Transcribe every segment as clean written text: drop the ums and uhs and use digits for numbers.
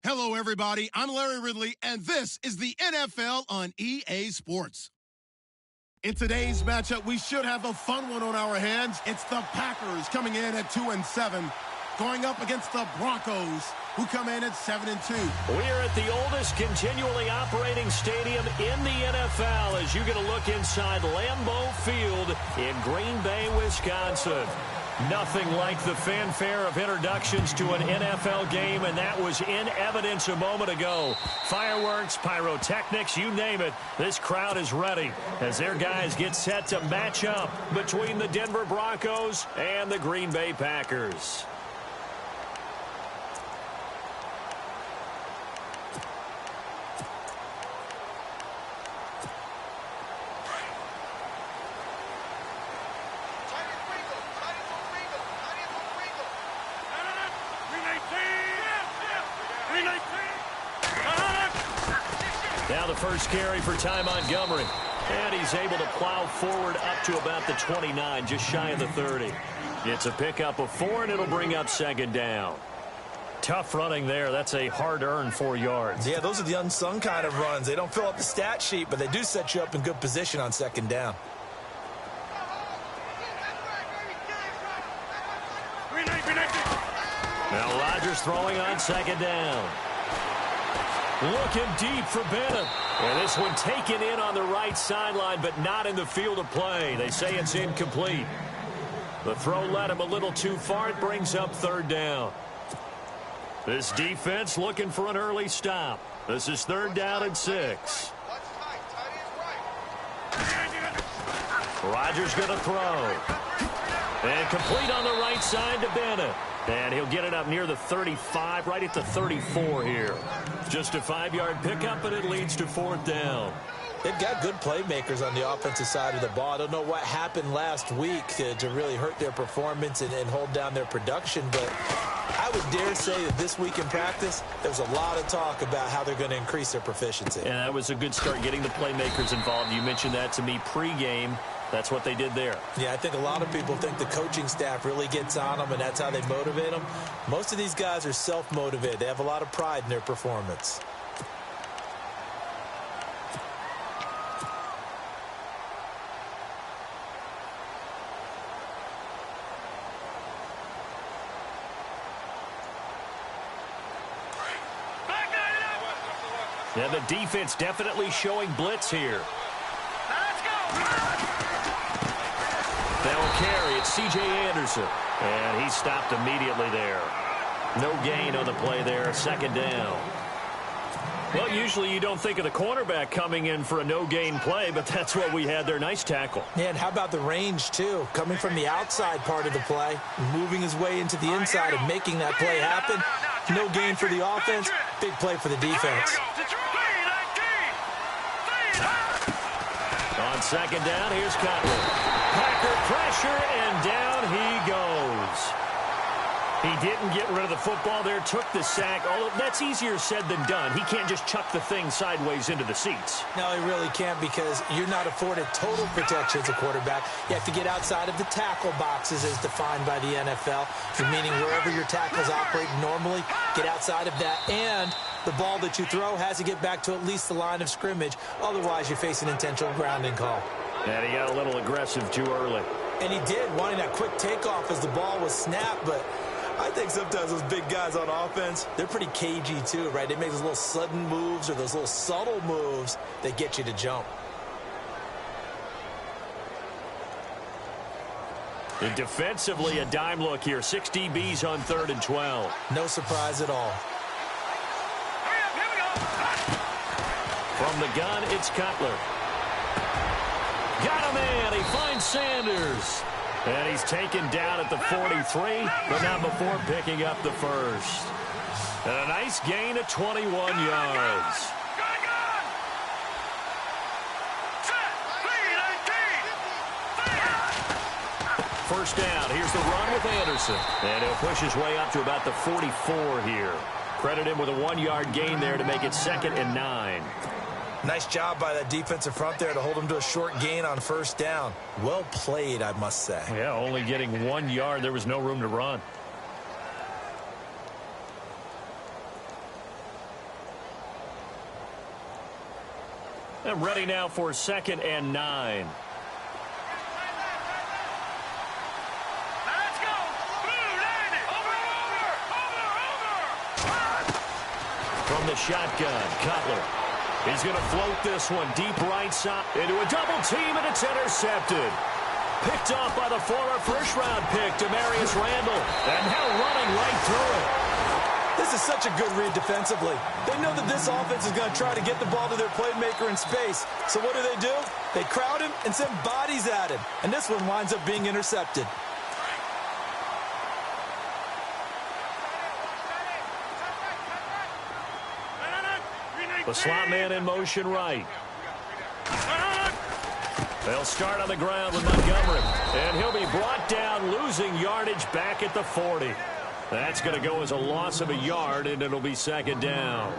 Hello, everybody. I'm Larry Ridley, and this is the NFL on EA Sports. In today's matchup, we should have a fun one on our hands. It's the Packers coming in at 2-7, going up against the Broncos, who come in at 7-2. We're at the oldest continually operating stadium in the NFL as you get a look inside Lambeau Field in Green Bay, Wisconsin. Nothing like the fanfare of introductions to an NFL game, and that was in evidence a moment ago. Fireworks, pyrotechnics, you name it. This crowd is ready as their guys get set to match up between the Denver Broncos and the Green Bay Packers. Green now the first carry for Ty Montgomery. And he's able to plow forward up to about the 29, just shy of the 30. It's a pickup of 4, and it'll bring up second down. Tough running there. That's a hard-earned 4 yards. Yeah, those are the unsung kind of runs. They don't fill up the stat sheet, but they do set you up in good position on second down. Now Rodgers throwing on second down. Looking deep for Bennett. And this one taken in on the right sideline, but not in the field of play. They say it's incomplete. The throw led him a little too far. It brings up third down. This defense looking for an early stop. This is third down and 6. Rodgers going to throw. And complete on the right side to Bennett. And he'll get it up near the 35, right at the 34 here. Just a 5-yard pickup, and it leads to fourth down. They've got good playmakers on the offensive side of the ball. I don't know what happened last week to really hurt their performance and hold down their production, but I would dare say that this week in practice, there's a lot of talk about how they're going to increase their proficiency. And that was a good start, getting the playmakers involved. You mentioned that to me pregame. That's what they did there. Yeah, I think a lot of people think the coaching staff really gets on them, and that's how they motivate them. Most of these guys are self-motivated. They have a lot of pride in their performance. Yeah, the defense definitely showing blitz here. That will carry. It's C.J. Anderson. And he stopped immediately there. No gain on the play there. Second down. Well, usually you don't think of the cornerback coming in for a no-gain play, but that's what we had there. Nice tackle. Yeah, and how about the range, too? Coming from the outside part of the play, moving his way into the inside and making that play happen. No gain for the offense. Big play for the defense. On second down, here's Cutler. Packer pressure, and down he goes. He didn't get rid of the football there, took the sack. Although that's easier said than done. He can't just chuck the thing sideways into the seats. No, he really can't, because you're not afforded total protection as a quarterback. You have to get outside of the tackle boxes as defined by the NFL, meaning wherever your tackles operate normally, get outside of that. And the ball that you throw has to get back to at least the line of scrimmage. Otherwise, you face an intentional grounding call. And he got a little aggressive too early. And he did, wanting that quick takeoff as the ball was snapped, but I think sometimes those big guys on offense, they're pretty cagey too, right? They make those little sudden moves or those little subtle moves that get you to jump. And defensively, a dime look here. 6 DBs on 3rd and 12. No surprise at all. From the gun, it's Cutler. Got a man. He finds Sanders. And he's taken down at the 43, but not before picking up the first. And a nice gain of 21 yards. First down. Here's the run with Anderson. And he'll push his way up to about the 44 here. Credit him with a 1-yard gain there to make it 2nd and 9. Nice job by that defensive front there to hold him to a short gain on first down. Well played, I must say. Yeah, only getting 1 yard. There was no room to run. And ready now for 2nd and 9. From the shotgun, Cutler. He's going to float this one deep right side into a double team, and it's intercepted. Picked off by the former first-round pick, Demarius Randall. And now running right through it. This is such a good read defensively. They know that this offense is going to try to get the ball to their playmaker in space. So what do? They crowd him and send bodies at him. And this one winds up being intercepted. The slot man in motion right. They'll start on the ground with Montgomery. And he'll be brought down, losing yardage back at the 40. That's going to go as a loss of a yard, and it'll be 2nd down.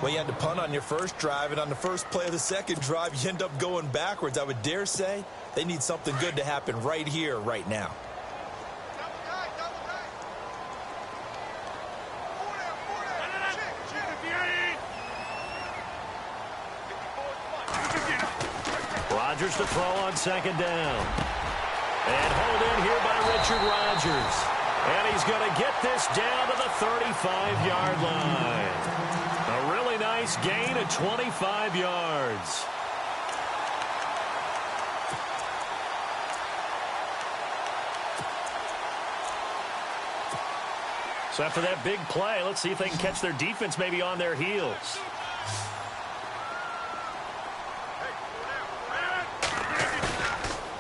Well, you had to punt on your first drive, and on the first play of the second drive, you end up going backwards. I would dare say they need something good to happen right here, right now. Rodgers to throw on second down. And hold in here by Richard Rodgers. And he's going to get this down to the 35-yard line. A really nice gain of 25 yards. So after that big play, let's see if they can catch their defense maybe on their heels.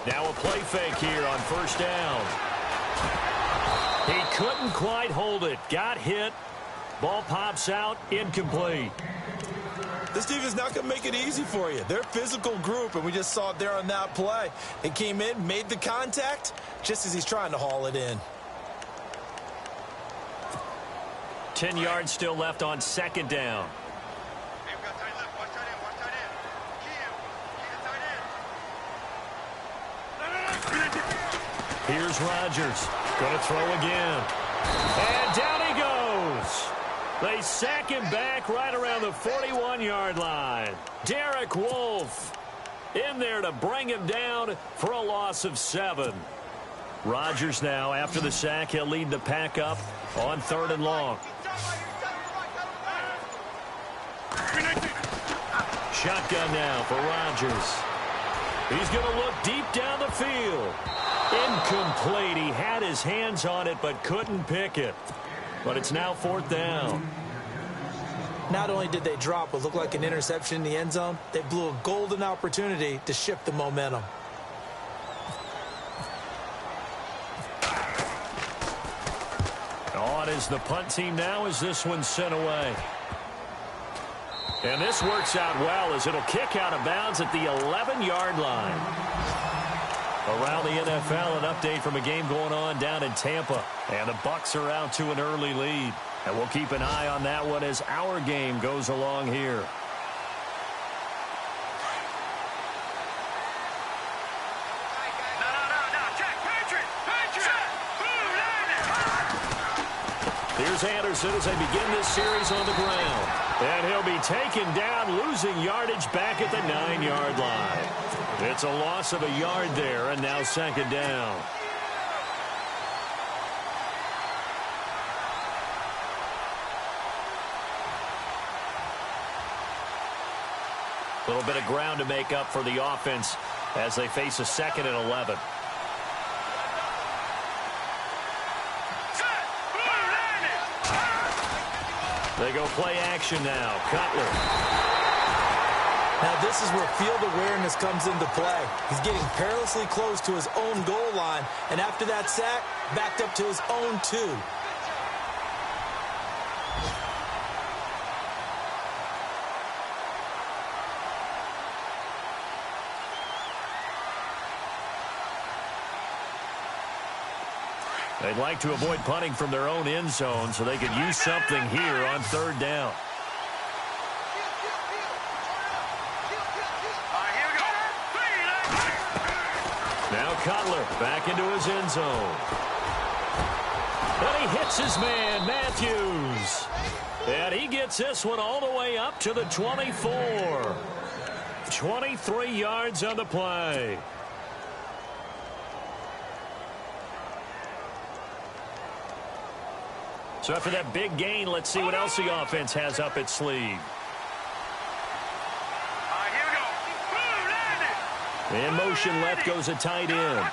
Now a play fake here on first down. He couldn't quite hold it. Got hit. Ball pops out. Incomplete. This defense is not going to make it easy for you. They're a physical group, and we just saw it there on that play. It came in, made the contact, just as he's trying to haul it in. 10 yards still left on second down. Here's Rodgers. Going to throw again. And down he goes. They sack him back right around the 41-yard line. Derek Wolfe in there to bring him down for a loss of 7. Rodgers now, after the sack, he'll lead the pack up on 3rd and long. Shotgun now for Rodgers. He's going to look deep down the field. Incomplete. He had his hands on it but couldn't pick it. But it's now 4th down. Not only did they drop what looked like an interception in the end zone, they blew a golden opportunity to shift the momentum. On is the punt team now as this one's sent away. And this works out well as it'll kick out of bounds at the 11-yard line. Around the NFL, an update from a game going on down in Tampa. And the Bucs are out to an early lead. And we'll keep an eye on that one as our game goes along here. Here's Anderson as they begin this series on the ground. And he'll be taken down, losing yardage back at the 9-yard line. It's a loss of a yard there, and now second down. A little bit of ground to make up for the offense as they face a 2nd and 11. They go play action now. Cutler. Now this is where field awareness comes into play. He's getting perilously close to his own goal line, and after that sack, backed up to his own 2. They'd like to avoid punting from their own end zone so they could use something here on 3rd down. Now Cutler back into his end zone. And he hits his man, Matthews. And he gets this one all the way up to the 24. 23 yards on the play. So after that big gain, let's see what else the offense has up its sleeve. In motion left goes a tight end.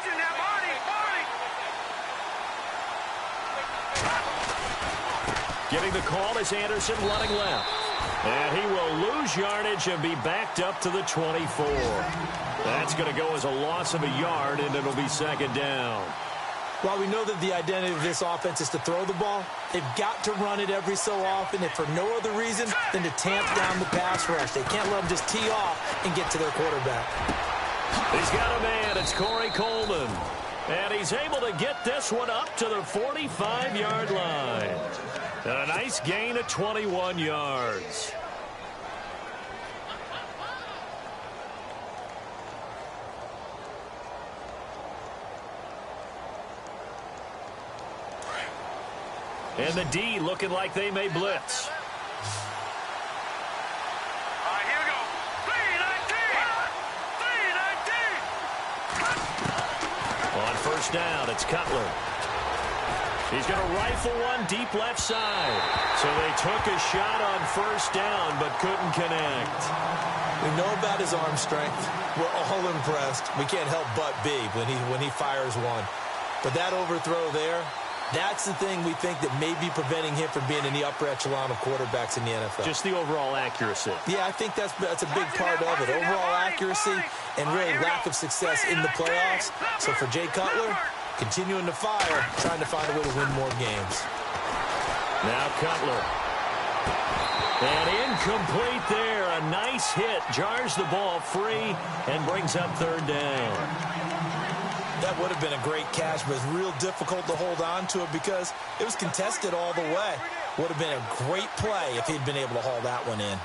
Getting the call is Anderson running left. And he will lose yardage and be backed up to the 24. That's going to go as a loss of a yard, and it'll be second down. While we know that the identity of this offense is to throw the ball, they've got to run it every so often, if for no other reason than to tamp down the pass rush. They can't let them just tee off and get to their quarterback. He's got a man. It's Corey Coleman. And he's able to get this one up to the 45-yard line. And a nice gain of 21 yards. And the D looking like they may blitz. Here we go. 3-19. On first down, it's Cutler. He's going to rifle one deep left side. So they took a shot on first down, but couldn't connect. We know about his arm strength. We're all impressed. We can't help but be when he fires one. But that overthrow there, that's the thing we think that may be preventing him from being in the upper echelon of quarterbacks in the NFL. Just the overall accuracy. Yeah, I think that's a big part of it. Overall accuracy and really lack of success in the playoffs. So for Jay Cutler, continuing to fire, trying to find a way to win more games. Now Cutler. And incomplete there. A nice hit. Jars the ball free and brings up third down. That would have been a great catch, but it's real difficult to hold on to it because it was contested all the way. Would have been a great play if he'd been able to haul that one in.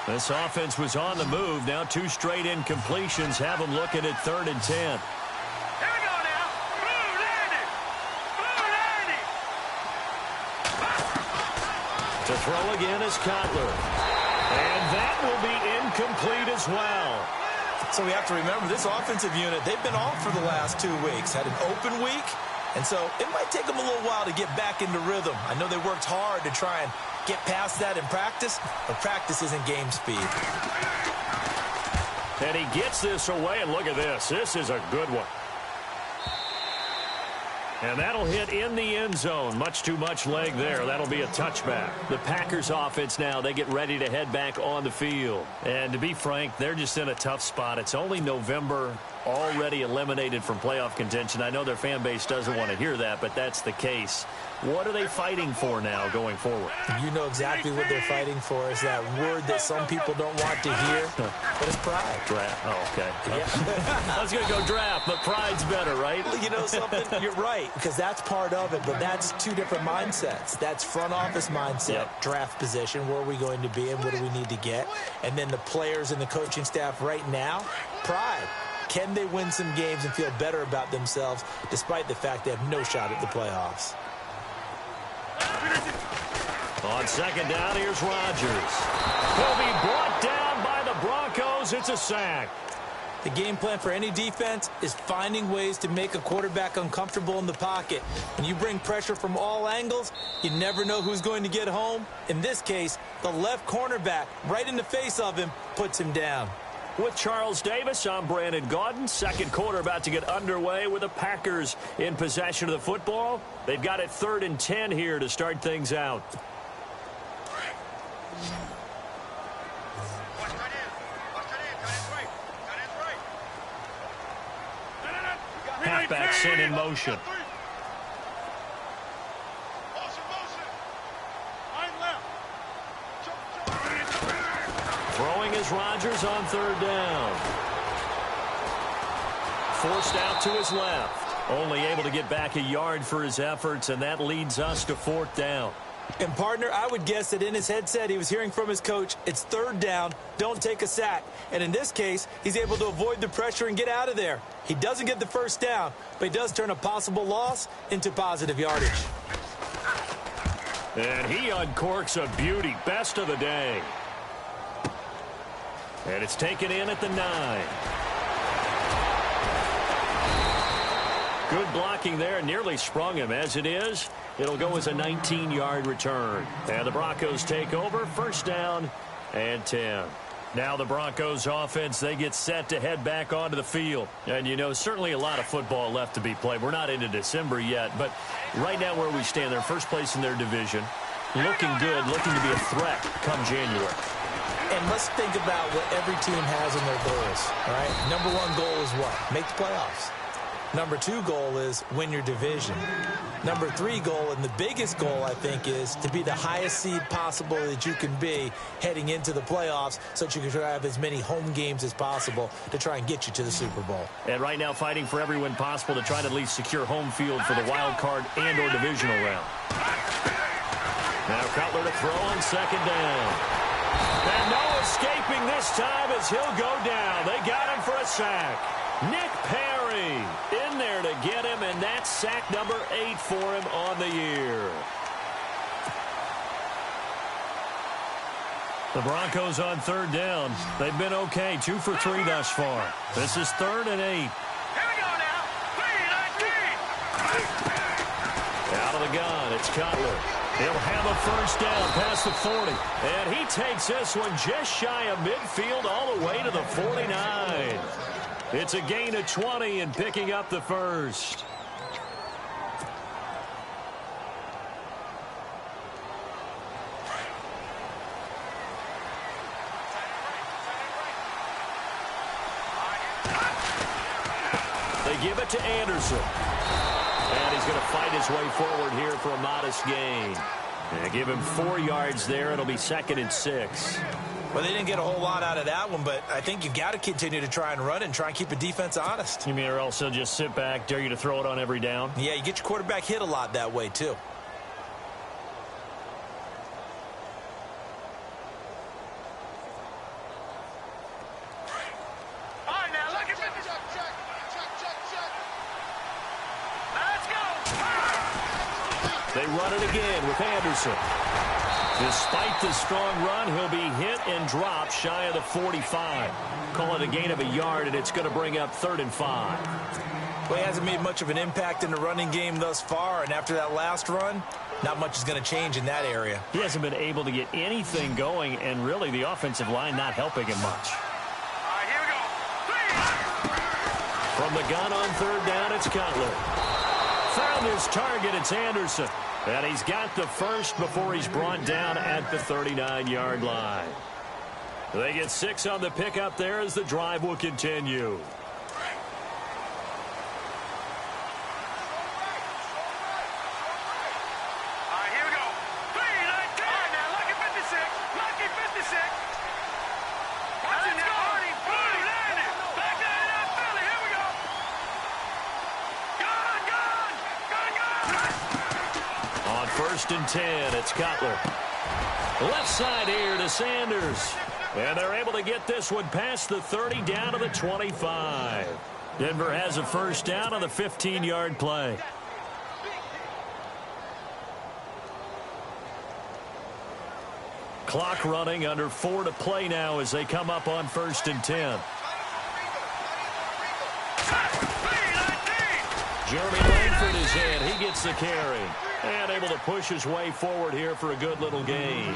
This offense was on the move. Now 2 straight incompletions have them looking at 3rd and 10. Here we go now. Blue Landy. To throw again is Cutler. And that will be incomplete as well. So we have to remember this offensive unit, they've been off for the last 2 weeks. Had an open week, and so it might take them a little while to get back into rhythm. I know they worked hard to try and get past that in practice, but practice isn't game speed. And he gets this away, and look at this. This is a good one. And that'll hit in the end zone. Much too much leg there. That'll be a touchback. The Packers offense now, they get ready to head back on the field. And to be frank, they're just in a tough spot. It's only November, already eliminated from playoff contention. I know their fan base doesn't want to hear that, but that's the case. What are they fighting for now going forward? You know exactly what they're fighting for. Is that word that some people don't want to hear, but it's pride. Draft. Oh, okay. Yeah. I was going to go draft, but pride's better, right? You know something? You're right, because that's part of it, but that's 2 different mindsets. That's front office mindset, draft position, where are we going to be and what do we need to get? And then the players and the coaching staff right now, pride. Can they win some games and feel better about themselves despite the fact they have no shot at the playoffs? On second down, here's Rodgers. He'll be brought down by the Broncos. It's a sack. The game plan for any defense is finding ways to make a quarterback uncomfortable in the pocket. When you bring pressure from all angles, you never know who's going to get home. In this case, the left cornerback, right in the face of him, puts him down. With Charles Davis, I'm Brandon Gaudin. Second quarter about to get underway with the Packers in possession of the football. They've got it 3rd and 10 here to start things out. Halfback sent in motion. Throwing is Rodgers on 3rd down. Forced out to his left. Only able to get back a yard for his efforts, and that leads us to 4th down. And, partner, I would guess that in his headset he was hearing from his coach, it's 3rd down, don't take a sack. And in this case, he's able to avoid the pressure and get out of there. He doesn't get the first down, but he does turn a possible loss into positive yardage. And he uncorks a beauty. Best of the day. And it's taken in at the 9. Good blocking there. Nearly sprung him. As it is, it'll go as a 19-yard return. And the Broncos take over. First down and 10. Now the Broncos offense, they get set to head back onto the field. And, you know, certainly a lot of football left to be played. We're not into December yet, but right now where we stand, they're first place in their division. Looking good, looking to be a threat come January. And let's think about what every team has in their goals, all right? Number 1 goal is what? Make the playoffs. Number 2 goal is win your division. Number 3 goal, and the biggest goal, I think, is to be the highest seed possible that you can be heading into the playoffs so that you can try to have as many home games as possible to try and get you to the Super Bowl. And right now fighting for every win possible to try to at least secure home field for the wild card and or divisional round. Now Cutler to throw on second down. And no escaping this time as he'll go down. They got him for a sack. Nick Perry in there to get him, and that's sack number 8 for him on the year. The Broncos on third down. They've been okay, 2 for 3 thus far. This is 3rd and 8. Here we go now. 3-19. Out of the gun, it's Cutler. He'll have a first down past the 40. And he takes this one just shy of midfield all the way to the 49. It's a gain of 20 and picking up the first. They give it to Anderson. And he's going to fight his way forward here for a modest gain. And give him 4 yards there. It'll be 2nd and 6. Well, they didn't get a whole lot out of that one, but I think you've got to continue to try and run and try and keep the defense honest. You mean or else he'll just sit back, dare you to throw it on every down? Yeah, you get your quarterback hit a lot that way, too. All right, now, look at this. Check. Let's go. They run it again with Anderson. Despite the strong run, he'll be hit and dropped shy of the 45. Call it a gain of a yard, and it's going to bring up 3rd and 5. Well, he hasn't made much of an impact in the running game thus far, and after that last run, not much is going to change in that area. He hasn't been able to get anything going, and really the offensive line not helping him much. All right, here we go. 3. From the gun on 3rd down, it's Cutler. Found his target, it's Anderson. And he's got the first before he's brought down at the 39-yard line. They get 6 on the pickup there as the drive will continue. All right, here we go. 3-19. All right, now, lucky 56. Lucky 56. Watch it now, Artie. Blue, landed. Back down in Philly. Here we go. Gun. On 1st and 10, it's Cutler. Left side here to Sanders. And they're able to get this one past the 30 down to the 25. Denver has a first down on the 15-yard play. Clock running, under 4 to play now as they come up on 1st and 10. Jeremy Langford is in. He gets the carry. And able to push his way forward here for a good little gain.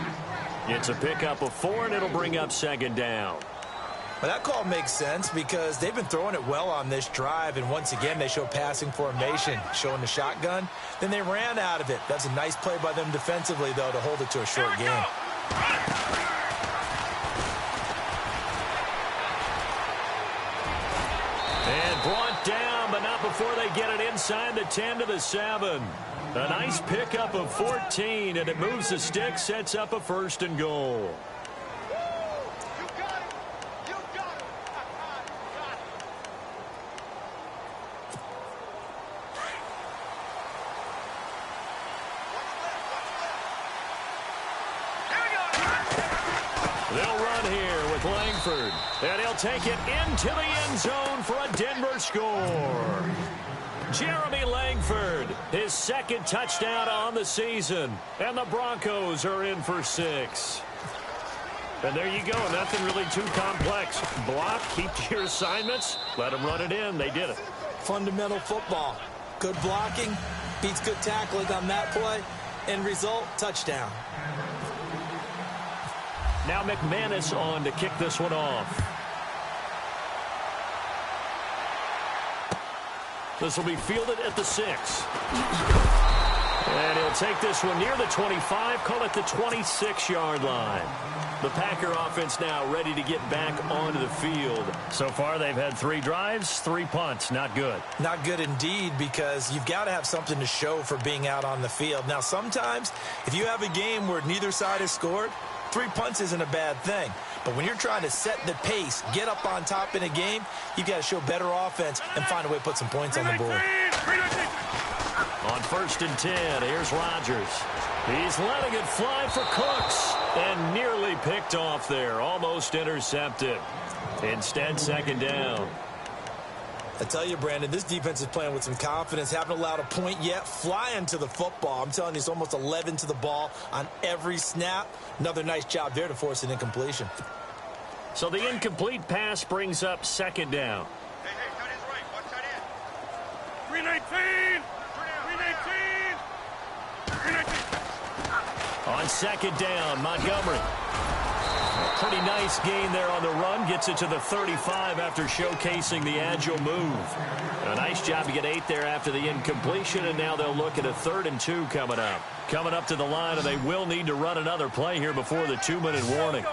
It's a pickup of 4, and it'll bring up 2nd down. Well, that call makes sense because they've been throwing it well on this drive, and once again they show passing formation, showing the shotgun. Then they ran out of it. That's a nice play by them defensively, though, to hold it to a short game. And brought down, but not before they get it inside the 10 to the 7. A nice pickup of 14, and it moves the stick, sets up a 1st and goal. They'll run here with Langford, and he'll take it into the end zone for a Denver score. Jeremy Langford, his 2nd touchdown on the season, and the Broncos are in for 6. And there you go, nothing really too complex. Block, keep to your assignments, let them run it in. They did it. Fundamental football. Good blocking, beats good tackling on that play. End result, touchdown. Now McManus on to kick this one off. This will be fielded at the 6. And he'll take this one near the 25, call it the 26-yard line. The Packer offense now ready to get back onto the field. So far, they've had 3 drives, 3 punts. Not good. Not good indeed, because you've got to have something to show for being out on the field. Now, sometimes, if you have a game where neither side has scored, 3 punts isn't a bad thing. But when you're trying to set the pace, get up on top in a game, you've got to show better offense and find a way to put some points on the board. On 1st and 10, here's Rodgers. He's letting it fly for Cooks. And nearly picked off there. Almost intercepted. Instead, 2nd down. I tell you, Brandon, this defense is playing with some confidence. Haven't allowed a point yet. Flying to the football. I'm telling you, it's almost 11 to the ball on every snap. Another nice job there to force an incompletion. So the incomplete pass brings up second down. Hey, tight end's right. Watch tight end. 319. 319. 319. On second down, Montgomery. Pretty nice gain there on the run. Gets it to the 35 after showcasing the agile move. A nice job to get 8 there after the incompletion, and now they'll look at a 3rd and 2 coming up. Coming up to the line, and they will need to run another play here before the 2-minute warning.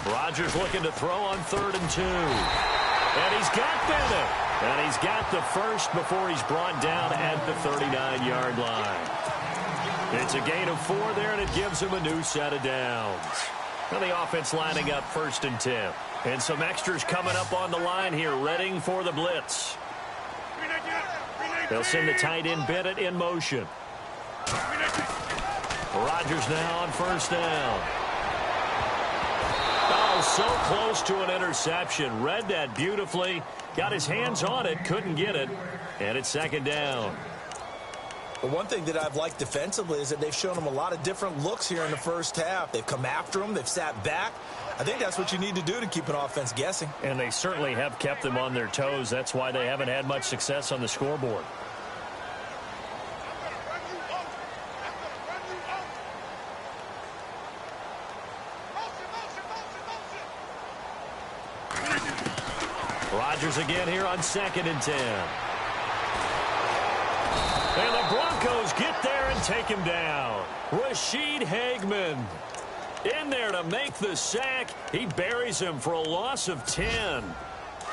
Rodgers looking to throw on 3rd and 2. And he's got Bennett. And he's got the first before he's brought down at the 39-yard line. It's a gain of 4 there, and it gives him a new set of downs. Now the offense lining up 1st and 10. And some extras coming up on the line here, readying for the blitz. They'll send the tight end Bennett in motion. Rodgers now on 1st down. Oh, so close to an interception. Read that beautifully. Got his hands on it, couldn't get it. And it's 2nd down. But one thing that I've liked defensively is that they've shown him a lot of different looks here in the first half. They've come after him. They've sat back. I think that's what you need to do to keep an offense guessing. And they certainly have kept them on their toes. That's why they haven't had much success on the scoreboard. Rodgers again here on 2nd and 10. And the Broncos get there and take him down. Rashid Hageman in there to make the sack. He buries him for a loss of 10.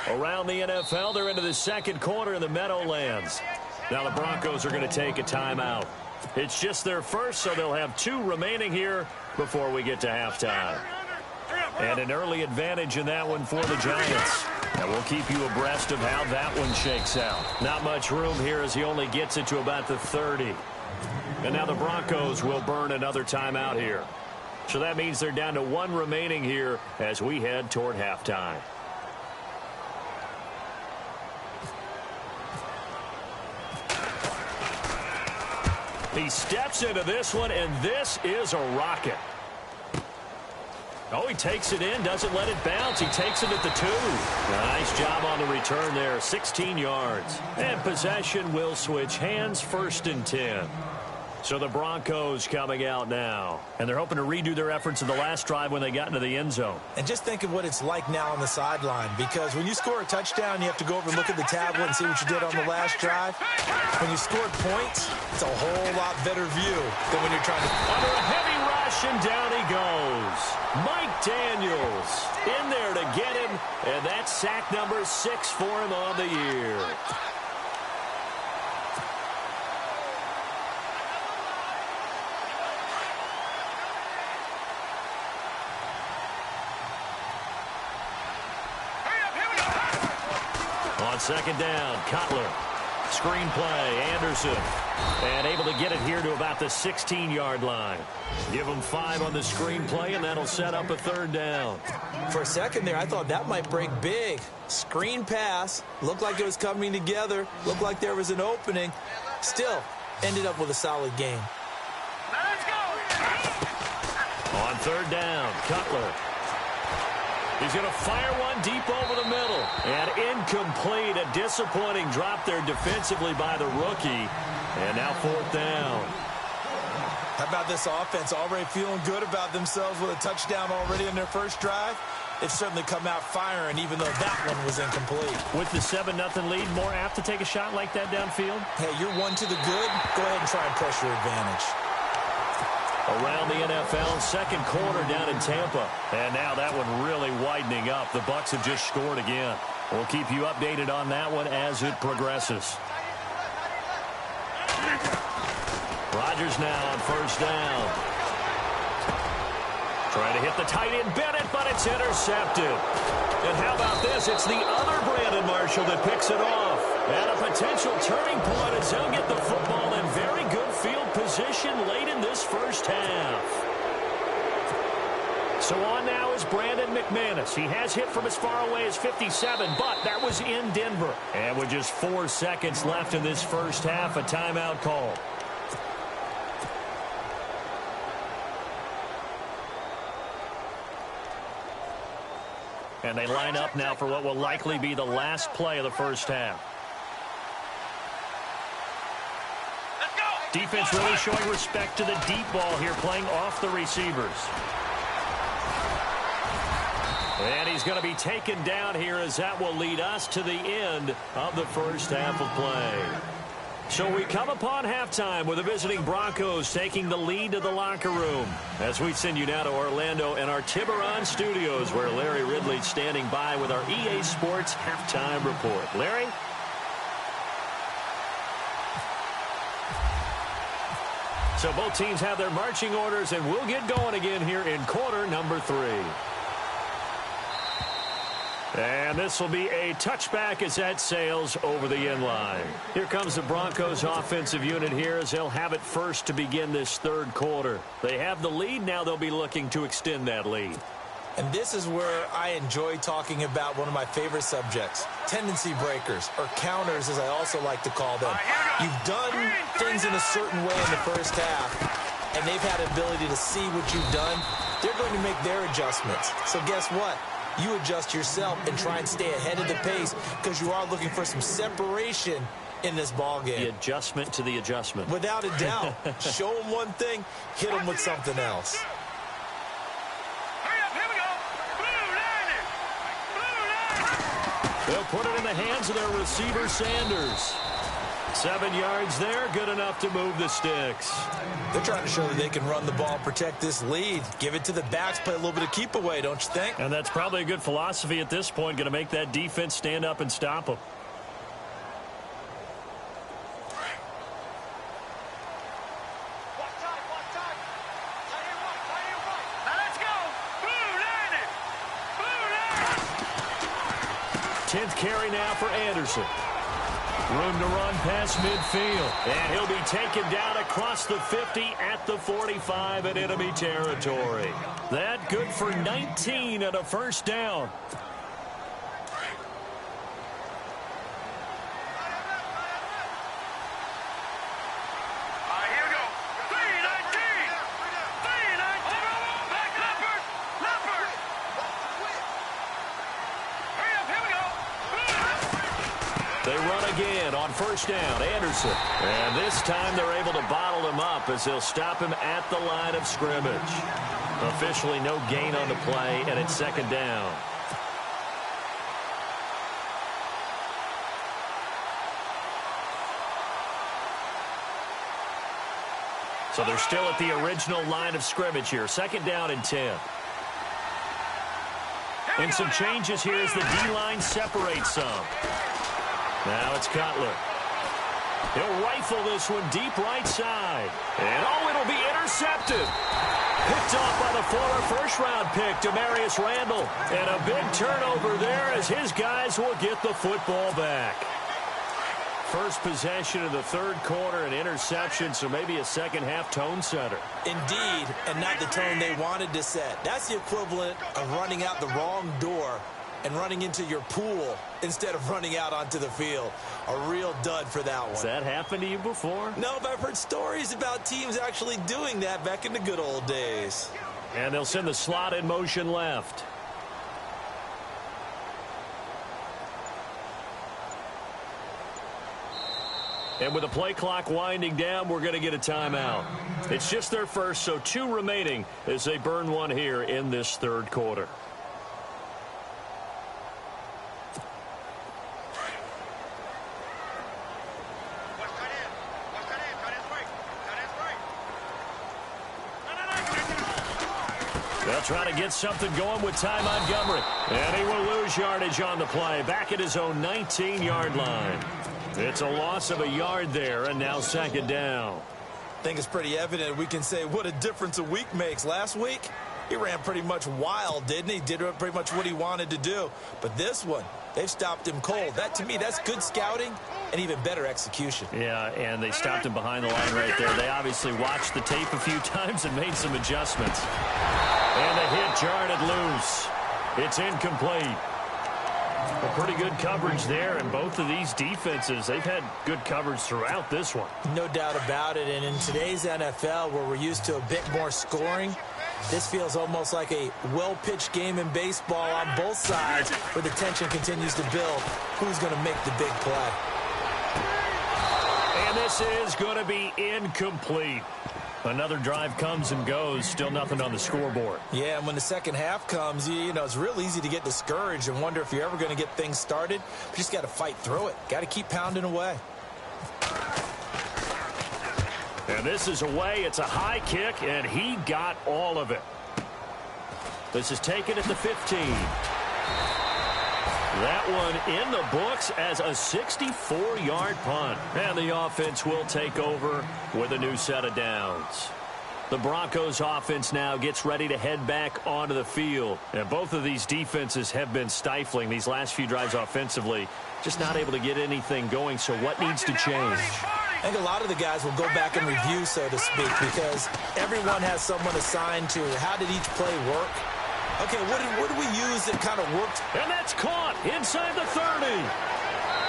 Around the NFL, they're into the 2nd quarter in the Meadowlands. Now the Broncos are going to take a timeout. It's just their first, so they'll have 2 remaining here before we get to halftime. And an early advantage in that one for the Giants. And we'll keep you abreast of how that one shakes out. Not much room here as he only gets it to about the 30. And now the Broncos will burn another timeout here. So that means they're down to 1 remaining here as we head toward halftime. He steps into this one, and this is a rocket. Oh, he takes it in, doesn't let it bounce. He takes it at the 2. Nice job on the return there, 16 yards. And possession will switch hands, 1st and 10. So the Broncos coming out now. And they're hoping to redo their efforts in the last drive when they got into the end zone. And just think of what it's like now on the sideline, because when you score a touchdown, you have to go over and look at the tablet and see what you did on the last drive. When you scored points, it's a whole lot better view than when you're trying to... Under a heavy rush, and down he goes. Mike Daniels in there to get him, and that's sack number 6 for him on the year. On 2nd down, Cutler. Screen play, Anderson. And able to get it here to about the 16-yard line. Give them 5 on the screen play, and that'll set up a 3rd down. For a second there, I thought that might break big. Screen pass. Looked like it was coming together. Looked like there was an opening. Still, ended up with a solid game. Let's go. On 3rd down, Cutler. He's going to fire one deep over the middle. And incomplete. A disappointing drop there defensively by the rookie. And now 4th down. How about this offense already feeling good about themselves with a touchdown already in their first drive? They've certainly come out firing, even though that one was incomplete. With the 7-0 lead, more apt to take a shot like that downfield? Hey, you're 1 to the good. Go ahead and try and press your advantage. Around the NFL, 2nd quarter down in Tampa. And now that one really widening up. The Bucs have just scored again. We'll keep you updated on that one as it progresses. Rodgers now on 1st down. Trying to hit the tight end Bennett, but it's intercepted. And how about this? It's the other Brandon Marshall that picks it off. And a potential turning point as he'll get the football in very good field position late in this first half. So on now is Brandon McManus. He has hit from as far away as 57, but that was in Denver. And with just 4 seconds left in this first half, a timeout call. And they line up now for what will likely be the last play of the first half. Defense really showing respect to the deep ball here, playing off the receivers. And he's going to be taken down here as that will lead us to the end of the first half of play. So we come upon halftime with the visiting Broncos taking the lead to the locker room. As we send you now to Orlando and our Tiburon studios where Larry Ridley's standing by with our EA Sports halftime report. Larry? So both teams have their marching orders, and we'll get going again here in quarter number 3. And this will be a touchback as that sails over the end line. Here comes the Broncos offensive unit here as they'll have it first to begin this third quarter. They have the lead. Now they'll be looking to extend that lead. And this is where I enjoy talking about one of my favorite subjects, tendency breakers, or counters as I also like to call them. You've done things in a certain way in the first half, and they've had an ability to see what you've done. They're going to make their adjustments. So guess what? You adjust yourself and try and stay ahead of the pace because you are looking for some separation in this ball game. The adjustment to the adjustment. Without a doubt. Show them one thing, hit them with something else. Hurry up, here we go. Blue line. They'll put it in the hands of their receiver, Sanders. 7 yards there, good enough to move the sticks. They're trying to show that they can run the ball, protect this lead. Give it to the backs, play a little bit of keep away, don't you think? And that's probably a good philosophy at this point, going to make that defense stand up and stop them. Now let's go. Blue line it. Blue line. 10th carry now for Anderson. Room to run past midfield. And he'll be taken down across the 50 at the 45 in enemy territory. That good for 19 and a first down. Here we go. 319. 319. Back Leopard. Leopard. Hurry up, here we go. They run again on first down. Anderson. And this time they're able to bottle him up as they'll stop him at the line of scrimmage. Officially no gain on the play, and it's second down. So they're still at the original line of scrimmage here. Second down and 10. And some changes here as the D-line separates some. Now it's Cutler. He'll rifle this one deep right side. And, oh, it'll be intercepted. Picked off by the former first-round pick, Demarius Randall. And a big turnover there as his guys will get the football back. First possession of the third quarter, an interception, so maybe a second-half tone setter. Indeed, and not the tone they wanted to set. That's the equivalent of running out the wrong door and running into your pool instead of running out onto the field. A real dud for that one. Has that happened to you before? No, but I've heard stories about teams actually doing that back in the good old days. And they'll send the slot in motion left. And with the play clock winding down, we're going to get a timeout. It's just their first, so 2 remaining as they burn one here in this third quarter. They'll try to get something going with Ty Montgomery. And he will lose yardage on the play, back at his own 19-yard line. It's a loss of a yard there, and now second down. I think it's pretty evident we can say what a difference a week makes. Last week, he ran pretty much wild, didn't he? Did pretty much what he wanted to do. But this one, they've stopped him cold. That, to me, that's good scouting and even better execution. Yeah, and they stopped him behind the line right there. They obviously watched the tape a few times and made some adjustments. And the hit jarred it loose. It's incomplete. A pretty good coverage there, and both of these defenses, they've had good coverage throughout this one. No doubt about it, and in today's NFL, where we're used to a bit more scoring, this feels almost like a well-pitched game in baseball on both sides, where the tension continues to build. Who's going to make the big play? And this is going to be incomplete. Another drive comes and goes, still nothing on the scoreboard. Yeah, and when the second half comes, you know, it's real easy to get discouraged and wonder if you're ever going to get things started. You just got to fight through it. Got to keep pounding away. And this is away. It's a high kick, and he got all of it. This is taken at the 15. That one in the books as a 64-yard punt. And the offense will take over with a new set of downs. The Broncos offense now gets ready to head back onto the field. And both of these defenses have been stifling these last few drives offensively. Just not able to get anything going. So what needs to change? I think a lot of the guys will go back and review, so to speak, because everyone has someone assigned to how did each play work. Okay, what did we use that kind of worked? And that's caught inside the 30.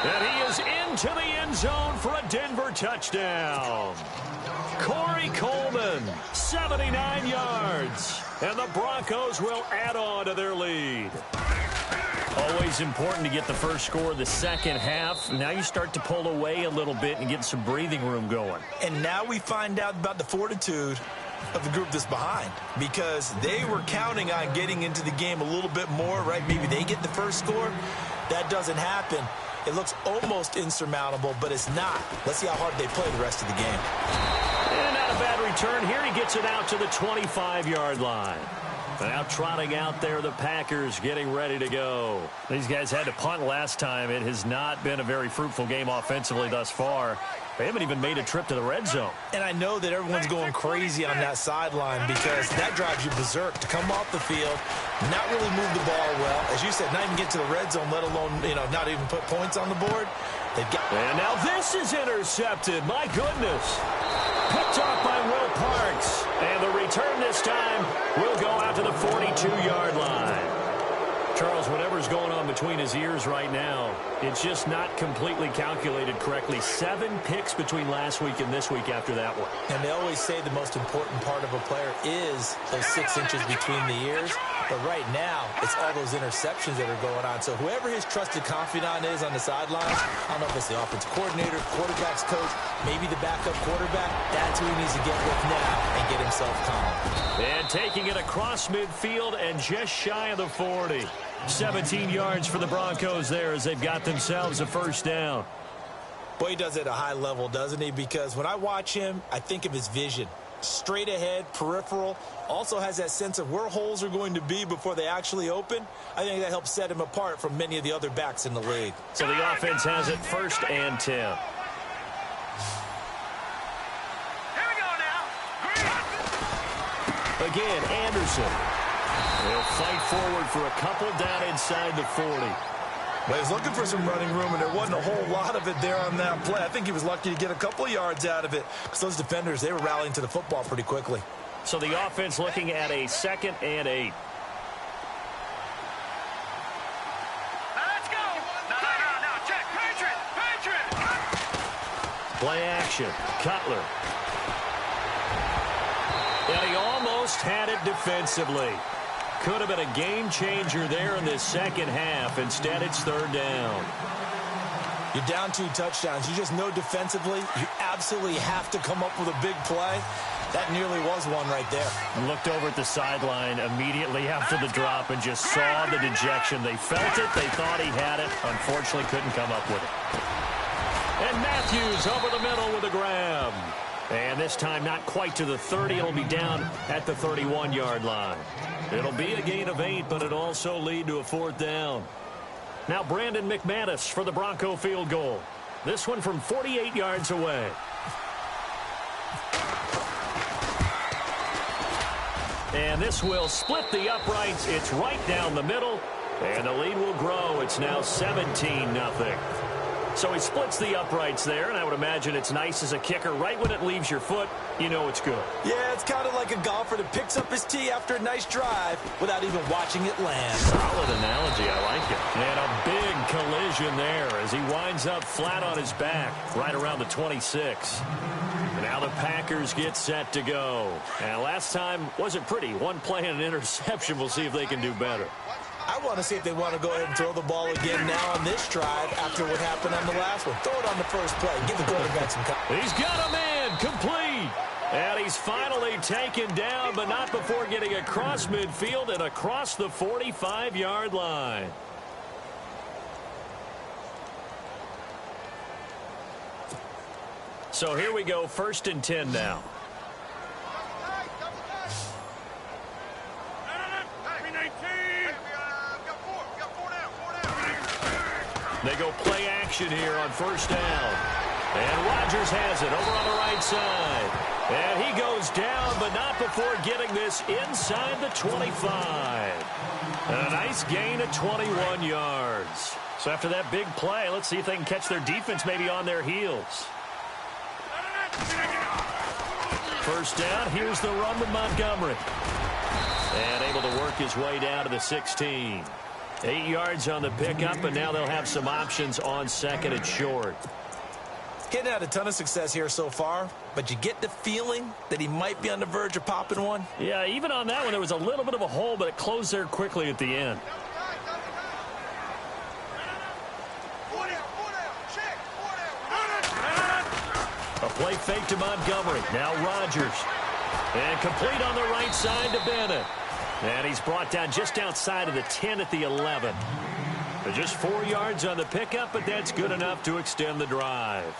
And he is into the end zone for a Denver touchdown. Corey Coleman, 79 yards. And the Broncos will add on to their lead. Always important to get the first score of the second half. Now you start to pull away a little bit and get some breathing room going. And now we find out about the fortitude of the group that's behind, because they were counting on getting into the game a little bit more, right? Maybe they get the first score. That doesn't happen. It looks almost insurmountable, but it's not. Let's see how hard they play the rest of the game. And not a bad return here. He gets it out to the 25-yard line. Now trotting out there, the Packers getting ready to go. These guys had to punt last time. It has not been a very fruitful game offensively thus far. They haven't even made a trip to the red zone. And I know that everyone's going crazy on that sideline because that drives you berserk to come off the field, not really move the ball well. As you said, not even get to the red zone, let alone, not even put points on the board. And now this is intercepted. My goodness. Picked off by Will Parks. And the return this time will go out to the 42-yard line. Charles, whatever's going on between his ears right now, it's just not completely calculated correctly. 7 picks between last week and this week after that one. And they always say the most important part of a player is those 6 inches between the ears. But right now, it's all those interceptions that are going on. So whoever his trusted confidant is on the sidelines, I don't know if it's the offensive coordinator, quarterback's coach, maybe the backup quarterback, that's who he needs to get with now and get himself calm. And taking it across midfield and just shy of the 40. 17 yards for the Broncos there as they've got themselves a first down. Boy, he does it at a high level, doesn't he? Because when I watch him, I think of his vision. Straight ahead, peripheral, also has that sense of where holes are going to be before they actually open. I think that helps set him apart from many of the other backs in the league. So the offense has it 1st and 10. Here we go now. Again, Anderson. They'll fight forward for a couple down inside the 40. Well, he was looking for some running room, and there wasn't a whole lot of it there on that play. I think he was lucky to get a couple of yards out of it because those defenders, they were rallying to the football pretty quickly. So the offense looking at a 2nd and 8. Let's go. No. Check. Patriot. Play action. Cutler. And he almost had it defensively. Could have been a game changer there in this second half. Instead, it's 3rd down. You're down 2 touchdowns. You just know defensively you absolutely have to come up with a big play. That nearly was one right there. Looked over at the sideline immediately after the drop and just saw the dejection. They felt it. They thought he had it. Unfortunately, couldn't come up with it. And Matthews over the middle with a grab. And this time not quite to the 30. It'll be down at the 31-yard line. It'll be a gain of 8, but it'll also lead to a 4th down. Now Brandon McManus for the Bronco field goal. This one from 48 yards away. And this will split the uprights. It's right down the middle. And the lead will grow. It's now 17-0. So he splits the uprights there, and I would imagine it's nice as a kicker. Right when it leaves your foot, you know it's good. Yeah, it's kind of like a golfer that picks up his tee after a nice drive without even watching it land. Solid analogy. I like it. And a big collision there as he winds up flat on his back right around the 26. Now the Packers get set to go. And last time wasn't pretty. One play and an interception. We'll see if they can do better. I want to see if they want to go ahead and throw the ball again now on this drive after what happened on the last one. Throw it on the first play. Give the quarterback some time. He's got a man complete. And he's finally taken down, but not before getting across midfield and across the 45-yard line. So here we go, 1st and 10 now. They go play action here on 1st down. And Rodgers has it over on the right side. And he goes down, but not before getting this inside the 25. And a nice gain of 21 yards. So after that big play, let's see if they can catch their defense maybe on their heels. 1st down, here's the run with Montgomery. And able to work his way down to the 16. 8 yards on the pickup, and now they'll have some options on 2nd and short. Getting had a ton of success here so far, but you get the feeling that he might be on the verge of popping one. Yeah, even on that one, there was a little bit of a hole, but it closed there quickly at the end. A play fake to Montgomery. Now Rodgers. And complete on the right side to Bennett. And he's brought down just outside of the 10 at the 11. But just 4 yards on the pickup, but that's good enough to extend the drive.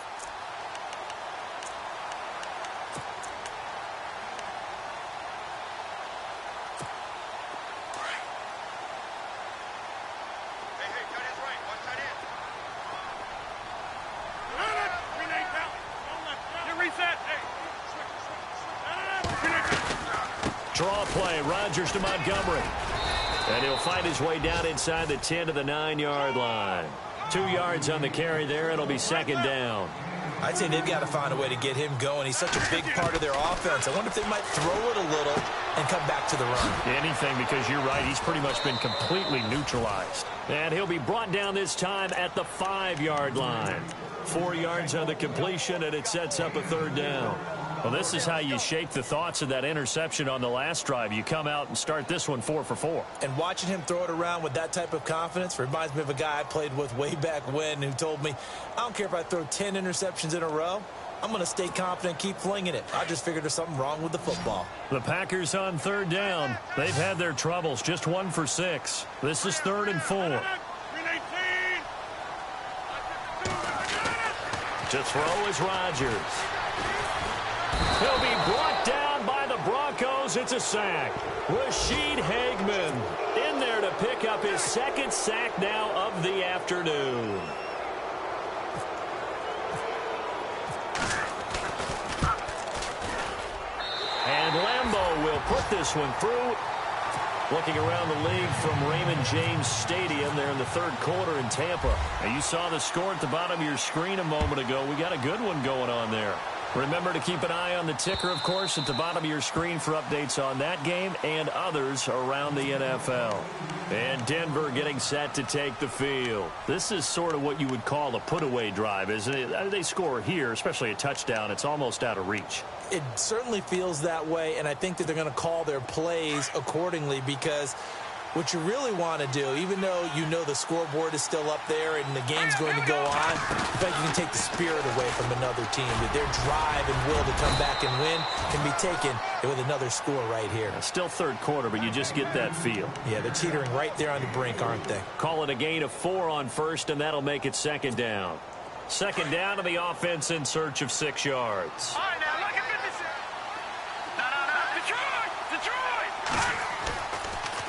Draw play, Rodgers to Montgomery. And he'll find his way down inside the 10 to the 9-yard line. 2 yards on the carry there. It'll be 2nd down. I'd say they've got to find a way to get him going. He's such a big part of their offense. I wonder if they might throw it a little and come back to the run. Anything, because you're right. He's pretty much been completely neutralized. And he'll be brought down this time at the 5-yard line. 4 yards on the completion, and it sets up a 3rd down. Well, this is how you shake the thoughts of that interception on the last drive. You come out and start this one 4 for 4. And watching him throw it around with that type of confidence reminds me of a guy I played with way back when who told me, I don't care if I throw 10 interceptions in a row. I'm going to stay confident, keep flinging it. I just figured there's something wrong with the football. The Packers on 3rd down. They've had their troubles, just 1 for 6. This is 3rd and 4. To throw is Rodgers. He'll be brought down by the Broncos. It's a sack. Rashid Hageman in there to pick up his 2nd sack now of the afternoon. And Lambeau will put this one through. Looking around the league from Raymond James Stadium there in the 3rd quarter in Tampa. Now you saw the score at the bottom of your screen a moment ago. We got a good one going on there. Remember to keep an eye on the ticker, of course, at the bottom of your screen for updates on that game and others around the NFL. And Denver getting set to take the field. This is sort of what you would call a put-away drive, isn't it? They score here, especially a touchdown. It's almost out of reach. It certainly feels that way, and I think that they're going to call their plays accordingly because what you really want to do, even though you know the scoreboard is still up there and the game's going to go on, in fact, you can take the spirit away from another team. That their drive and will to come back and win can be taken with another score right here. Still 3rd quarter, but you just get that feel. Yeah, they're teetering right there on the brink, aren't they? Call it a gain of 4 on 1st, and that'll make it 2nd down. 2nd down to the offense in search of 6 yards. All right, now, look at 56. Detroit!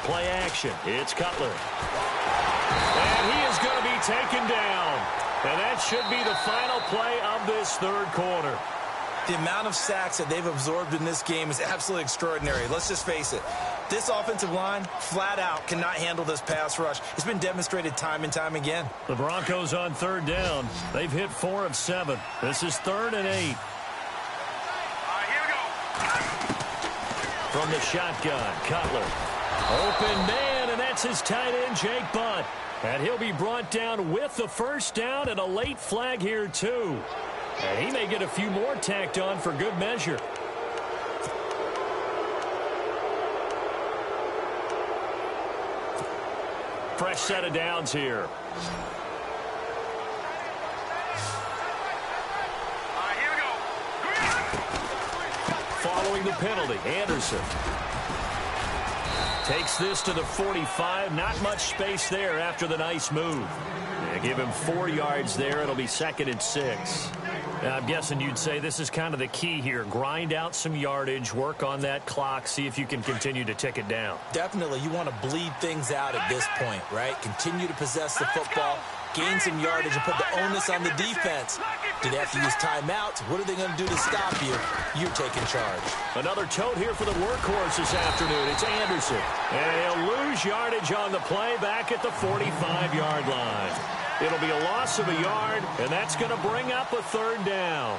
Play action. It's Cutler. And he is going to be taken down. And that should be the final play of this 3rd quarter. The amount of sacks that they've absorbed in this game is absolutely extraordinary. Let's just face it. This offensive line, flat out, cannot handle this pass rush. It's been demonstrated time and time again. The Broncos on third down. They've hit 4 of 7. This is 3rd and 8. All right, here we go. From the shotgun, Cutler. Open man, and that's his tight end, Jake Butt. And he'll be brought down with the first down and a late flag here, too. And he may get a few more tacked on for good measure. Fresh set of downs here. All right, here we go. Following the penalty, Anderson takes this to the 45. Not much space there after the nice move. Give him 4 yards there. It'll be 2nd and 6. Now, I'm guessing you'd say this is kind of the key here. Grind out some yardage, work on that clock, see if you can continue to tick it down. Definitely, you want to bleed things out at this point, right? Continue to possess the football, gain some yardage, and put the onus on the defense. Do they have to use timeouts? What are they going to do to stop you? You're taking charge. Another tote here for the workhorse this afternoon. It's Anderson. And he'll lose yardage on the play back at the 45-yard line. It'll be a loss of a yard, and that's going to bring up a 3rd down.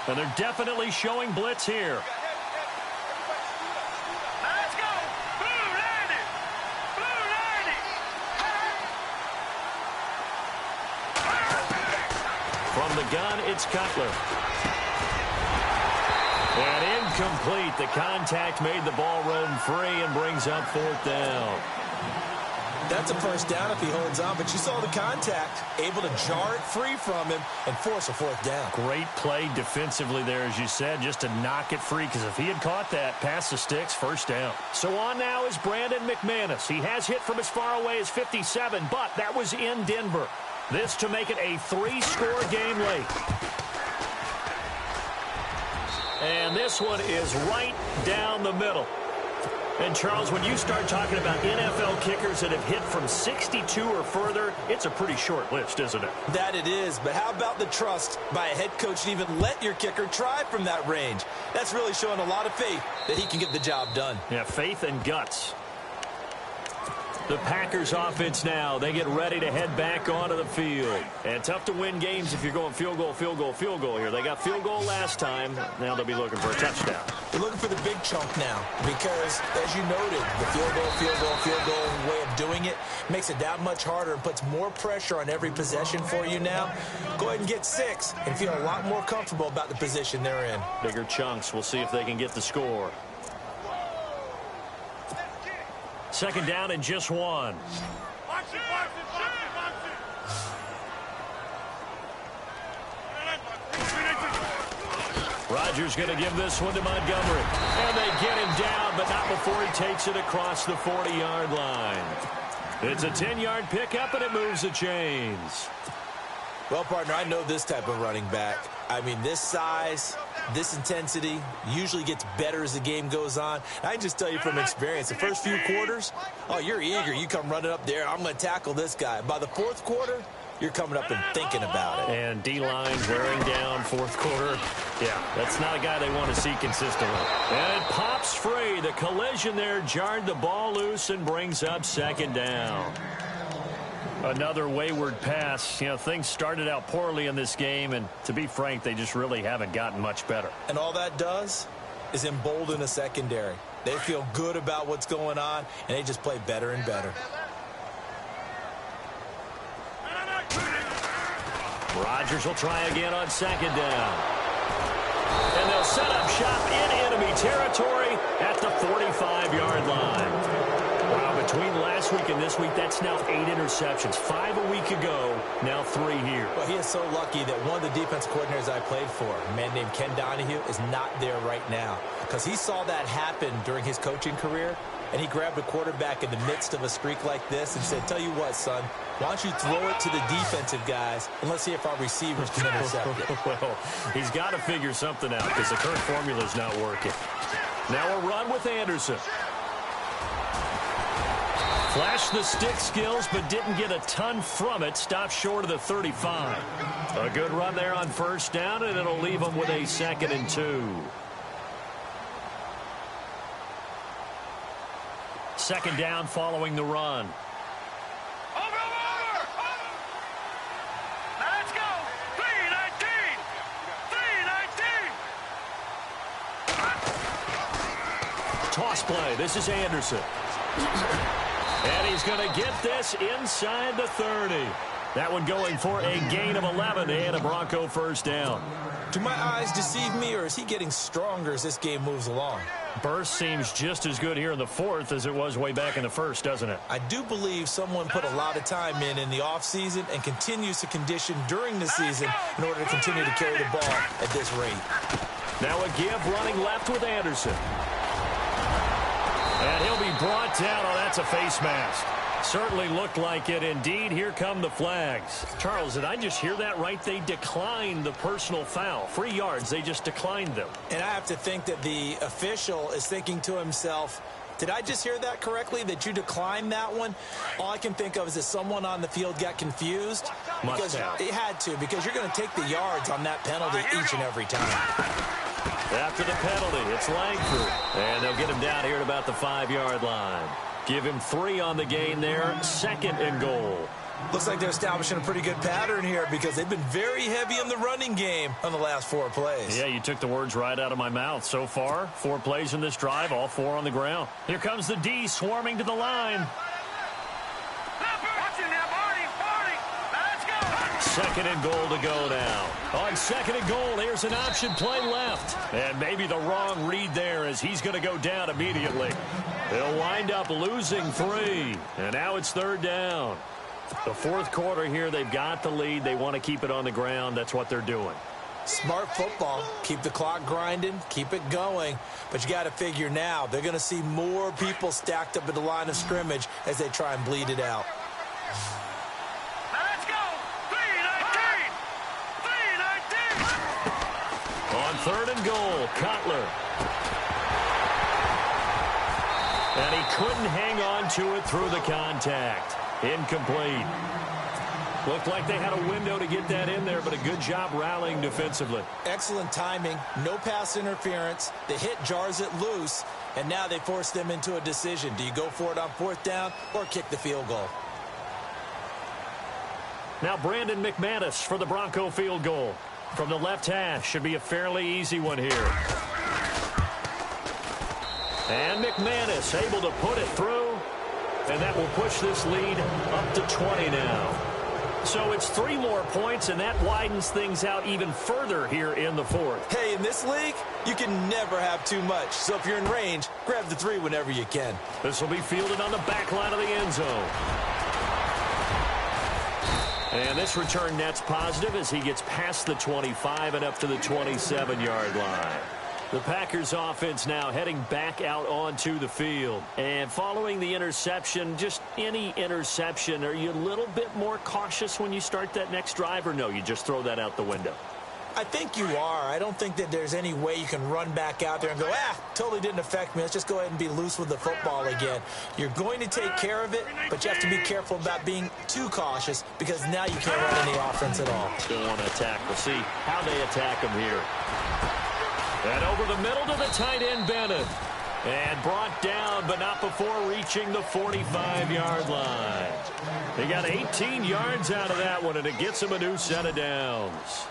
And they're definitely showing blitz here. Let's go. Blue 90. Blue 90. From the gun, it's Cutler. And incomplete. The contact made the ball roam free and brings up 4th down. That's a first down if he holds on, but you saw the contact, able to jar it free from him and force a 4th down. Great play defensively there, as you said, just to knock it free, because if he had caught that, past the sticks, 1st down. So on now is Brandon McManus. He has hit from as far away as 57, but that was in Denver. This to make it a 3-score game late. And this one is right down the middle. And, Charles, when you start talking about NFL kickers that have hit from 62 or further, it's a pretty short list, isn't it? That it is, but how about the trust by a head coach to even let your kicker try from that range? That's really showing a lot of faith that he can get the job done. Yeah, faith and guts. The Packers offense now, they get ready to head back onto the field. And tough to win games if you're going field goal, field goal, field goal here. They got field goal last time. Now they'll be looking for a touchdown. They're looking for the big chunk now because, as you noted, the field goal, field goal, field goal way of doing it makes it that much harder and puts more pressure on every possession for you now. Go ahead and get 6 and feel a lot more comfortable about the position they're in. Bigger chunks. We'll see if they can get the score. 2nd down and just 1. Watch it, watch it, watch it, watch it. Rodgers going to give this one to Montgomery. And they get him down, but not before he takes it across the 40-yard line. It's a 10-yard pickup, and it moves the chains. Well, partner, I know this type of running back. I mean, this size, this intensity usually gets better as the game goes on. I can just tell you from experience, the first few quarters, oh, you're eager. You come running up there, I'm going to tackle this guy. By the 4th quarter, you're coming up and thinking about it. And D-line wearing down 4th quarter. Yeah, that's not a guy they want to see consistently. And it pops free. The collision there jarred the ball loose and brings up 2nd down. Another wayward pass. You know, things started out poorly in this game, and to be frank, they just really haven't gotten much better. And all that does is embolden a secondary. They feel good about what's going on, and they just play better and better. Rodgers will try again on 2nd down. And they'll set up shop in enemy territory at the 45-yard line. Wow, between last week and this week, that's now 8 interceptions. 5 a week ago, now 3 here. Well, he is so lucky that one of the defense coordinators I played for, a man named Ken Donahue, is not there right now. Because he saw that happen during his coaching career, and he grabbed a quarterback in the midst of a streak like this and said, tell you what, son, why don't you throw it to the defensive guys, and let's see if our receivers can intercept it. Well, he's got to figure something out because the current formula is not working. Now a run with Anderson. Flashed the stick skills, but didn't get a ton from it. Stopped short of the 35. A good run there on first down, and it'll leave them with a 2nd and 2. Second down following the run. Over. Now let's go. 3-19. 3-19. Toss play. This is Anderson. And he's going to get this inside the 30. That one going for a gain of 11 and a Bronco first down. Do my eyes deceive me, or is he getting stronger as this game moves along? Burst seems just as good here in the 4th as it was way back in the 1st, doesn't it? I do believe someone put a lot of time in the offseason and continues to condition during the season in order to continue to carry the ball at this rate. Now a give running left with Anderson. And he'll be brought down. Oh, that's a face mask. Certainly looked like it. Indeed, here come the flags. Charles, did I just hear that right? They declined the personal foul. 3 yards, they just declined them. And I have to think that the official is thinking to himself, did I just hear that correctly, that you declined that one? All I can think of is that someone on the field got confused. Must have. It had to, because you're going to take the yards on that penalty each and every time. After the penalty, it's Langford. And they'll get him down here at about the 5-yard line. Give him 3 on the gain there. 2nd and goal. Looks like they're establishing a pretty good pattern here because they've been very heavy in the running game on the last 4 plays. Yeah, you took the words right out of my mouth. So far, 4 plays in this drive, all 4 on the ground. Here comes the D swarming to the line. Second and goal to go now. On 2nd and goal, here's an option play left. And maybe the wrong read there as he's going to go down immediately. They'll wind up losing 3. And now it's 3rd down. The 4th quarter here, they've got the lead. They want to keep it on the ground. That's what they're doing. Smart football. Keep the clock grinding. Keep it going. But you got to figure now, they're going to see more people stacked up at the line of scrimmage as they try and bleed it out. On 3rd and goal, Cutler. And he couldn't hang on to it through the contact. Incomplete. Looked like they had a window to get that in there, but a good job rallying defensively. Excellent timing. No pass interference. The hit jars it loose, and now they force them into a decision. Do you go for it on 4th down or kick the field goal? Now Brandon McManus for the Bronco field goal. From the left hash, should be a fairly easy one here. And McManus able to put it through, and that will push this lead up to 20 now. So it's 3 more points, and that widens things out even further here in the 4th. Hey, in this league, you can never have too much. So if you're in range, grab the 3 whenever you can. This will be fielded on the back line of the end zone. And this return net's positive as he gets past the 25 and up to the 27-yard line. The Packers offense now heading back out onto the field. And following the interception, just any interception, are you a little bit more cautious when you start that next drive, or no, you just throw that out the window? I think you are. I don't think that there's any way you can run back out there and go, totally didn't affect me. Let's just go ahead and be loose with the football again. You're going to take care of it, but you have to be careful about being too cautious because now you can't run any offense at all. Still want to attack. We'll see how they attack them here. And over the middle to the tight end, Bennett. And brought down, but not before reaching the 45-yard line. They got 18 yards out of that one, and it gets them a new set of downs.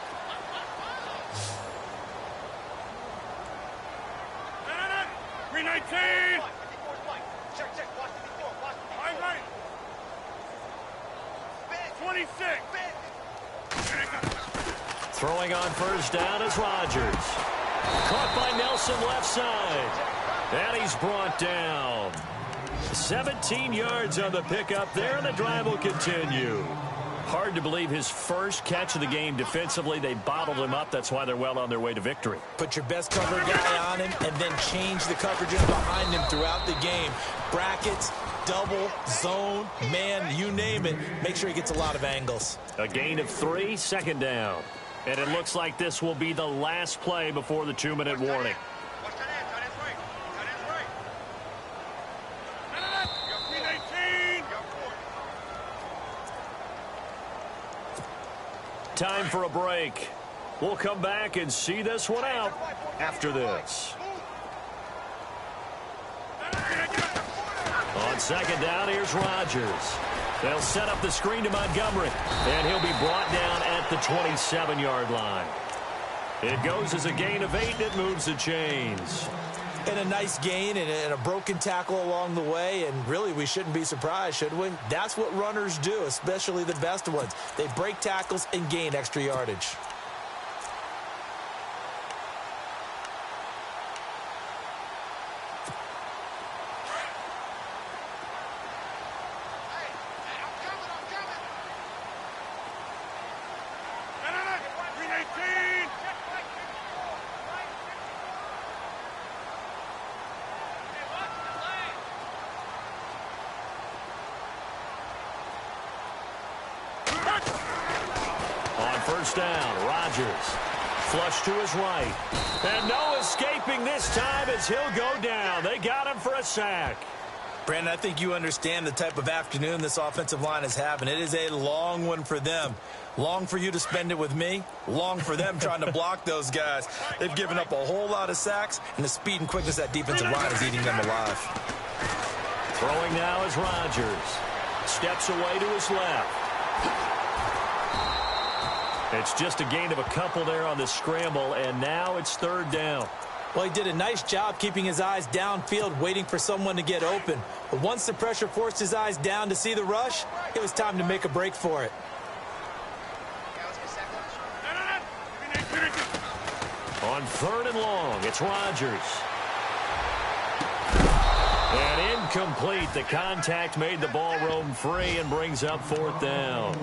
Throwing on first down is Rodgers. Caught by Nelson left side. And he's brought down. 17 yards on the pickup there, and the drive will continue. Hard to believe his first catch of the game defensively. They bottled him up. That's why they're well on their way to victory. Put your best cover guy on him and then change the coverages behind him throughout the game. Brackets, double, zone, man, you name it. Make sure he gets a lot of angles. A gain of 3, 2nd down. And it looks like this will be the last play before the 2-minute warning. Time for a break. We'll come back and see this one out after this. On second down, here's Rodgers. They'll set up the screen to Montgomery, and he'll be brought down at the 27-yard line. It goes as a gain of 8, and it moves the chains. And a nice gain and a broken tackle along the way, and really we shouldn't be surprised, should we? That's what runners do, especially the best ones. They break tackles and gain extra yardage. First down, Rodgers. Flush to his right. And no escaping this time as he'll go down. They got him for a sack. Brandon, I think you understand the type of afternoon this offensive line is having. It is a long one for them. Long for you to spend it with me. Long for them trying to block those guys. They've given up a whole lot of sacks, and the speed and quickness that defensive line is eating them alive. Throwing now is Rodgers. Steps away to his left. It's just a gain of a couple there on the scramble, and now it's third down. Well, he did a nice job keeping his eyes downfield, waiting for someone to get open. But once the pressure forced his eyes down to see the rush, it was time to make a break for it. On third and long, it's Rodgers. And incomplete. The contact made the ball roam free and brings up fourth down.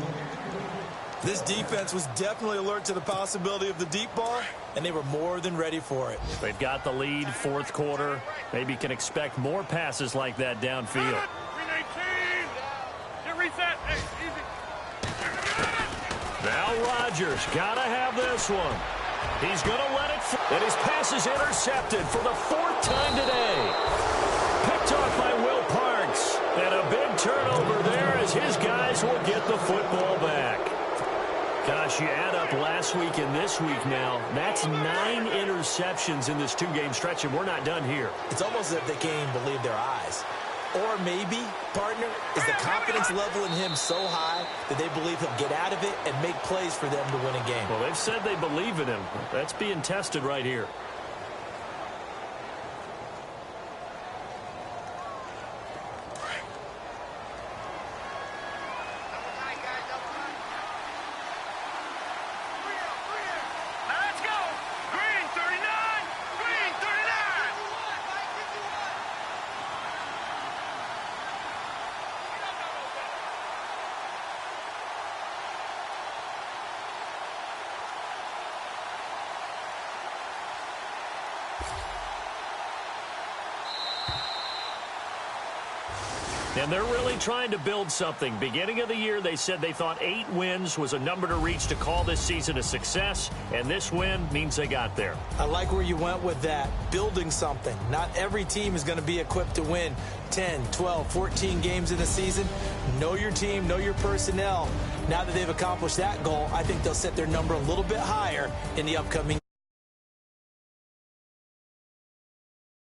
This defense was definitely alert to the possibility of the deep ball, and they were more than ready for it. They've got the lead, fourth quarter. Maybe can expect more passes like that downfield. Now Rodgers got to have this one. He's going to let it fly. And his pass is intercepted for the fourth time today. Picked off by Will Parks. And a big turnover there as his guys will get the football back. Gosh, you add up last week and this week now, that's 9 interceptions in this 2-game stretch, and we're not done here. It's almost as if they can't even believe their eyes. Or maybe, partner, is the confidence level in him so high that they believe he'll get out of it and make plays for them to win a game. Well, they've said they believe in him. That's being tested right here. And they're really trying to build something. Beginning of the year, they said they thought 8 wins was a number to reach to call this season a success, and this win means they got there. I like where you went with that. Building something. Not every team is going to be equipped to win 10, 12, 14 games in a season. Know your team, know your personnel. Now that they've accomplished that goal, I think they'll set their number a little bit higher in the upcoming